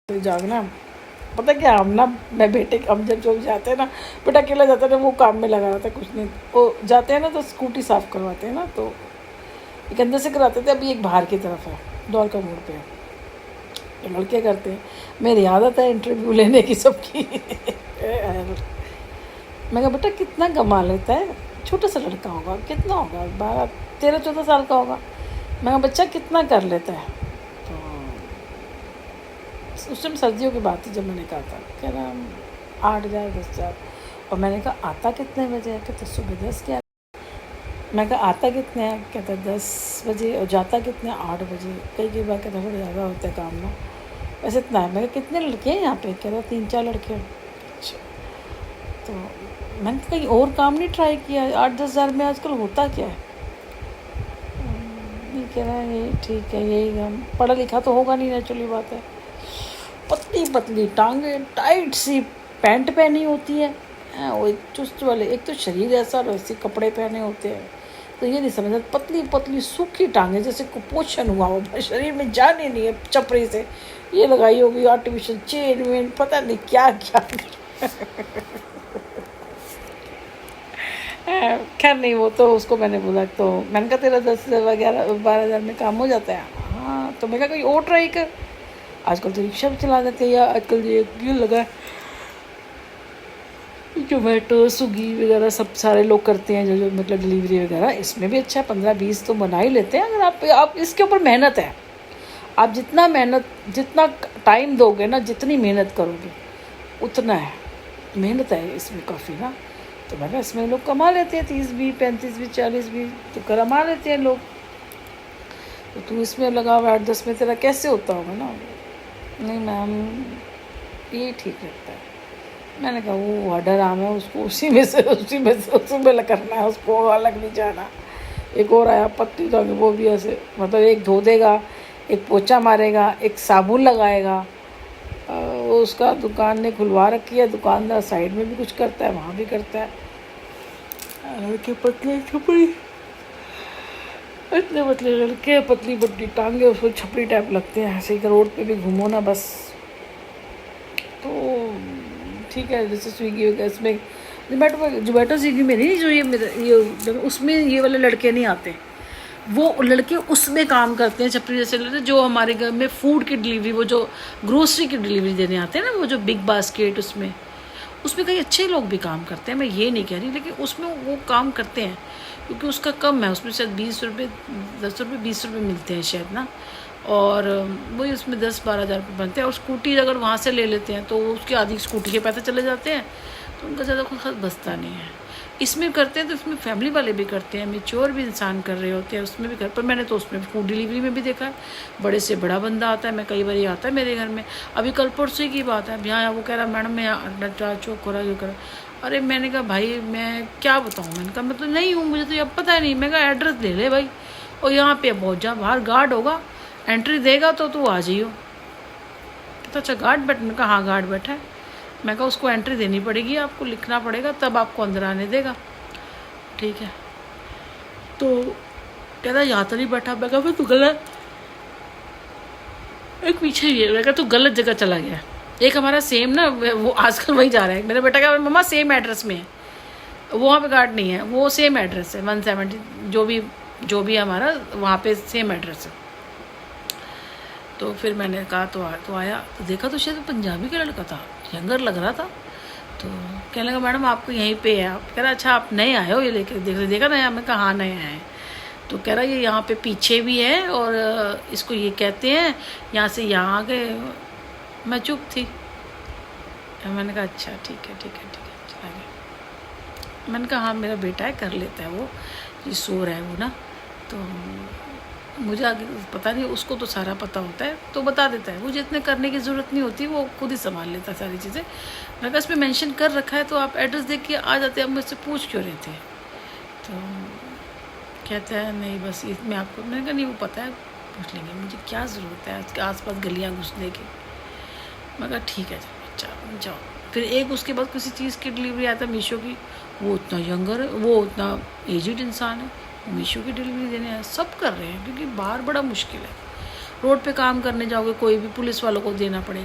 तो जागना, पता क्या, हम ना, मैं बेटे हम जब जो जाते हैं ना, बेटा अकेला जाता है ना, वो काम में लगा रहता है, कुछ नहीं, वो जाते हैं ना तो स्कूटी साफ़ करवाते हैं ना, तो एक अंदर से कराते थे, अभी एक बाहर की तरफ है, दौर का मोड़ पे है, तो लड़के करते हैं। मेरी आदत है इंटरव्यू लेने की सबकी। मैं कहा बेटा कितना कमा लेता है, छोटा सा लड़का होगा, कितना होगा, 12-13-14 साल का होगा। मैं कहा बच्चा कितना कर लेता है, तो उस टाइम सर्दियों की बात थी जब मैंने कहा था, कह रहा 8,000 10,000। और मैंने कहा आता कितने बजे है, कहते सुबह 10 के। मैं कहा आता कितने है, कहता 10 बजे, और जाता कितने, 8 बजे। कई बार कहता थोड़ा ज़्यादा होता है काम ना, वैसे इतना है। मैं कहा कितने लड़के हैं यहाँ पे, कह रहा 3-4 लड़के हैं। अच्छा, तो मैंने कहीं और काम नहीं ट्राई किया, 8-10 हज़ार में आजकल होता क्या है। ये कह रहा है ये ठीक है, यही हम पढ़ा लिखा तो होगा नहीं, नेचुरली बात है। पतली पतली टांगे, टाइट सी पैंट पहनी होती है, वो एक चुस्त वाले, एक तो शरीर ऐसा और ऐसे कपड़े पहने होते हैं, तो ये नहीं समझ, पतली पतली सूखी टांगे जैसे कुपोषण हुआ हो, शरीर में जान ही नहीं है, चपड़ी से ये लगाई होगी आर्टिफिशियल चेन वेन, पता नहीं क्या क्या। खैर नहीं, वो तो उसको मैंने बोला, तो मैंने कहा तेरा 10-11-12 हज़ार में काम हो जाता है। हाँ, तो मैं कहा कोई और ट्राई कर, आजकल तो रिक्शा भी चला देते हैं, या आजकल ये लगा जोमेटो स्विगी वगैरह सब सारे लोग करते हैं, जो मतलब डिलीवरी वगैरह, इसमें भी अच्छा 15-20 तो बना ही लेते हैं, अगर आप इसके ऊपर मेहनत है। आप जितना टाइम दोगे ना, जितनी मेहनत करोगे उतना है, मेहनत है इसमें काफ़ी ना। तो मैंने इसमें लोग कमा लेते हैं 30 भी, 35 भी, 40 भी तो कमा लेते हैं लोग। तो तू इसमें लगा 8-10 में तेरा कैसे होता होगा ना। नहीं मैम, ये ठीक लगता है। मैंने कहा वो ऑर्डर आम है, उसको उसी में से करना है, उसको अलग नहीं जाना। एक और आया पत्ती तो, वो भी ऐसे, मतलब एक धो देगा, एक पोछा मारेगा, एक साबुन लगाएगा। वो उसका दुकान ने खुलवा रखी है, दुकानदार साइड में भी कुछ करता है, वहाँ भी करता है। लड़के पतले छपड़ी, इतने पतले लड़के, पतली पतली टांगे, उसको छपड़ी टाइप लगते हैं। ऐसे ही रोड पे भी घूमो ना बस, तो ठीक है। जैसे स्विगी वगैरह, इसमें जोमेटो स्विगी में नहीं, जो ये उसमें ये वाले लड़के नहीं आते, वो लड़के उसमें काम करते हैं, छपरी जैसे लड़के जो हमारे घर में फूड की डिलीवरी, वो जो ग्रोसरी की डिलीवरी देने आते हैं ना, वो जो बिग बास्केट, उसमें कई अच्छे लोग भी काम करते हैं, मैं ये नहीं कह रही, लेकिन उसमें वो काम करते हैं क्योंकि उसका कम है, उसमें शायद 20 रुपये 10 रुपये 20 रुपये मिलते हैं शायद ना, और वही उसमें 10-12 हज़ार रुपये बनते हैं। और स्कूटी अगर वहाँ से ले लेते हैं तो उसकी आधी स्कूटी के पैसे चले जाते हैं, तो उनका ज़्यादा कुछ खर्च बचता नहीं है। इसमें करते हैं तो इसमें फैमिली वाले भी करते हैं, मेच्योर भी इंसान कर रहे होते हैं, उसमें भी कर। पर मैंने तो उसमें फूड डिलीवरी में भी देखा है, बड़े से बड़ा बंदा आता है, मैं कई बार आता है मेरे घर में। अभी कल परसों की बात है, यहाँ वो कह रहा मैडम मैं चौक हो रहा जो करा। अरे मैंने कहा भाई मैं क्या बताऊँ, मैंने कहा मैं तो नहीं हूँ, मुझे तो अब पता ही नहीं। मैं कहा एड्रेस ले ले भाई, और यहाँ पे पहुँच जा, बाहर गार्ड होगा, एंट्री देगा तो तू आ जाइयो। तो अच्छा गार्ड बैठ, मैं कहा हाँ गार्ड बैठा है। मैं कहा उसको एंट्री देनी पड़ेगी, आपको लिखना पड़ेगा, तब आपको अंदर आने देगा, ठीक है। तो कह रहा यहाँ तो नहीं बैठा। मैं कहा तू गलत, एक पीछे ही है। मैं कहा तू गलत जगह चला गया। एक हमारा सेम ना, वो आजकल वहीं जा रहा है, मेरा बेटा कहा मम्मा सेम एड्रेस में है, वहाँ पे गार्ड नहीं है, वो सेम एड्रेस है 170, जो भी हमारा वहाँ पे सेम एड्रेस है। तो फिर मैंने कहा तो आया, तो देखा तो शायद पंजाबी का लड़का था, यंगर लग रहा था। तो कहने लगा मैडम आपको यहीं पे है। आप कह रहा अच्छा आप नए आए हो, ये लेकर देखा नया। मैं कहा हाँ नए आए हैं। तो कह रहा ये यहाँ पे पीछे भी है, और इसको ये कहते हैं, यहाँ से यहाँ आ गए। मैं चुप थी। मैंने कहा अच्छा ठीक है चला गया। मैंने कहा हाँ मेरा बेटा है, कर लेता है वो, ये सो रहा है वो ना, तो मुझे आगे पता नहीं, उसको तो सारा पता होता है तो बता देता है, मुझे इतने करने की ज़रूरत नहीं होती, वो खुद ही संभाल लेता है सारी चीज़ें। मैं कहा इसमें मेंशन कर रखा है तो आप एड्रेस देख के आ जाते हैं, आप मुझसे पूछ क्यों रहे थे। तो कहता है नहीं बस इसमें आपको, मैंने कहा नहीं वो पता है, पूछ लेंगे, मुझे क्या ज़रूरत है उसके आसपास गलियाँ घुसने की। मैं कहा ठीक है चलो जाओ। फिर एक उसके बाद किसी चीज़ की डिलीवरी आता है मीशो की, वो उतना यंगर है, वो उतना एजिड इंसान है, मीशो की डिलीवरी देने आए। सब कर रहे हैं क्योंकि बाहर बड़ा मुश्किल है। रोड पे काम करने जाओगे, कोई भी पुलिस वालों को देना पड़ेगा।